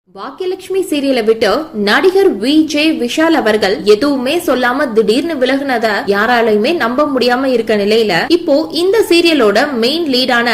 பாக்கியலட்சுமி சீரியலை விட்டு நடிகர் விஜய் விஷால் அவர்கள் எதுவுமே சொல்லாம திடீர்னு விலகுனத யாராலையுமே நம்ப முடியாம இருக்க நிலையில இப்போ இந்த சீரியலோட மெயின் லீடான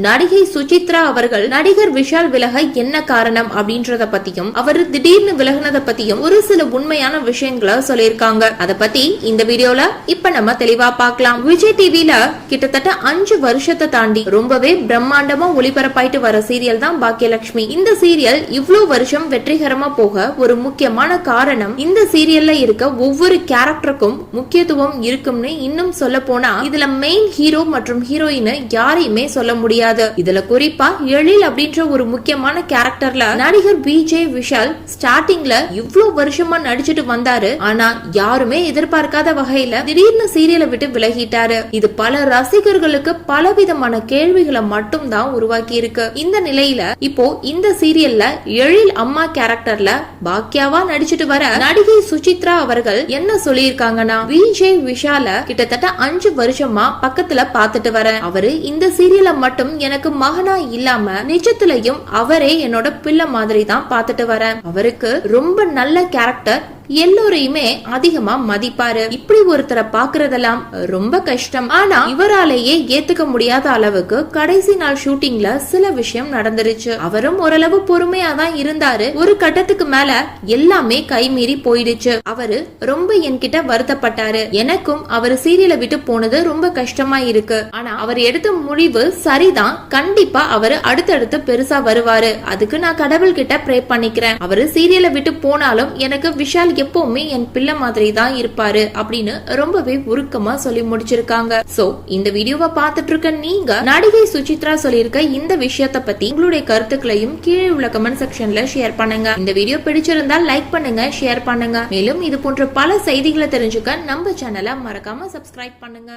நடிகை சுசித்ரா அவர்கள் நடிகர் விஷால் விலக என்ன காரணம் அப்படின்றத பத்தியும் அவர் திடீர்னு விலகுனத பத்தியும் ஒரு சில உண்மையான விஷயங்களை சொல்லியிருக்காங்க. அத பத்தி இந்த வீடியோல இப்ப நம்ம தெளிவா பார்க்கலாம். விஜய் டிவில கிட்டத்தட்ட 5 வருஷத்தை தாண்டி ரொம்பவே பிரம்மாண்டமா ஒளிபரப்பாயிட்டு வர சீரியல் தான் பாக்கியலட்சுமி. இந்த சீரியல் இவ்வளவு வெற்றிகரமா போக ஒரு முக்கியமான காரணம் இந்த சீரியல்ல இருக்க ஒவ்வொரு கேரக்டருக்கும் முக்கியத்துவம் இருக்கும்னு இன்னும் சொல்ல போனா இதுல மெயின் ஹீரோ மற்றும் ஹீரோயின் யாரையுமே சொல்ல முடியாது. இதுல குறிப்பா எழில் அப்படின்ற ஒரு முக்கியமான கேரக்டர்ல நடிகர் விஜய் விஷால் ஸ்டார்டிங்ல இவ்வளவு வருஷமா நடிச்சிட்டு வந்தாரு. ஆனா யாருமே எதிர்பார்க்காத வகையில திடீர்னு சீரியலை விட்டு விலகிட்டாரு. இது பல ரசிகர்களுக்கு பலவிதமான கேள்விகளை மட்டும் தான் உருவாக்கி இருக்கு. இந்த நிலையில இப்போ இந்த சீரியல்ல எழில் அம்மா கேரக்டர்ல பாக்கியாவா நடிச்சிட்டு வர நடிகை சுசித்ரா அவர்கள் என்ன சொல்லியிருக்காங்கன்னா, விஜய் விஷால கிட்டத்தட்ட 5 வருஷமா பக்கத்துல பாத்துட்டு வர அவரு இந்த சீரியல மட்டும் எனக்கு மகனா இல்லாம நிஜத்திலையும் அவரே என்னோட பிள்ளை மாதிரி தான் பாத்துட்டு வர. அவருக்கு ரொம்ப நல்ல கேரக்டர், எல்லோரையுமே அதிகமா மதிப்பாரு. இப்படி ஒருத்தரை பாக்குறதெல்லாம் ரொம்ப கஷ்டம். ஆனா இவராலேயே ஏத்துக்க முடியாத அளவுக்கு கடைசி நாள் ஷூட்டிங்ல சில விஷயம் நடந்துருச்சு. அவரும் ஓரளவு பொறுமையா தான் இருந்தாரு. ஒரு கட்டத்துக்கு மேல எல்லாமே கைமீறி போயிடுச்சு. அவரு ரொம்ப என்கிட்ட வருத்தப்பட்டாரு. எனக்கும் அவர் சீரியலை விட்டு போனது ரொம்ப கஷ்டமா இருக்கு. ஆனா அவர் எடுத்த முடிவு சரிதான். கண்டிப்பா அவரு அடுத்தடுத்து பெருசா வருவாரு. அதுக்கு நான் கடவுள் கிட்ட ப்ரே பண்ணிக்கிறேன். அவரு சீரியலை விட்டு போனாலும் எனக்கு விஷால் எப்பவுமே என் பிள்ளை மாதிரி தான் இருப்பாரு அப்படின்னு ரொம்பவே உருக்கமா சொல்லி முடிச்சிருக்காங்க. சோ இந்த வீடியோவை பார்த்துட்டு இருக்க நீங்க நடிகை சுசித்ரா சொல்லியிருக்க இந்த விஷயத்த பத்தி உங்களுடைய கருத்துக்களையும் கீழே உள்ள கமெண்ட் செக்ஷன்ல ஷேர் பண்ணுங்க. இந்த வீடியோ பிடிச்சிருந்தா லைக் பண்ணுங்க, ஷேர் பண்ணுங்க. மேலும் இது போன்ற பல செய்திகளை தெரிஞ்சுக்க நம்ம சேனலை மறக்காம சப்ஸ்கிரைப் பண்ணுங்க.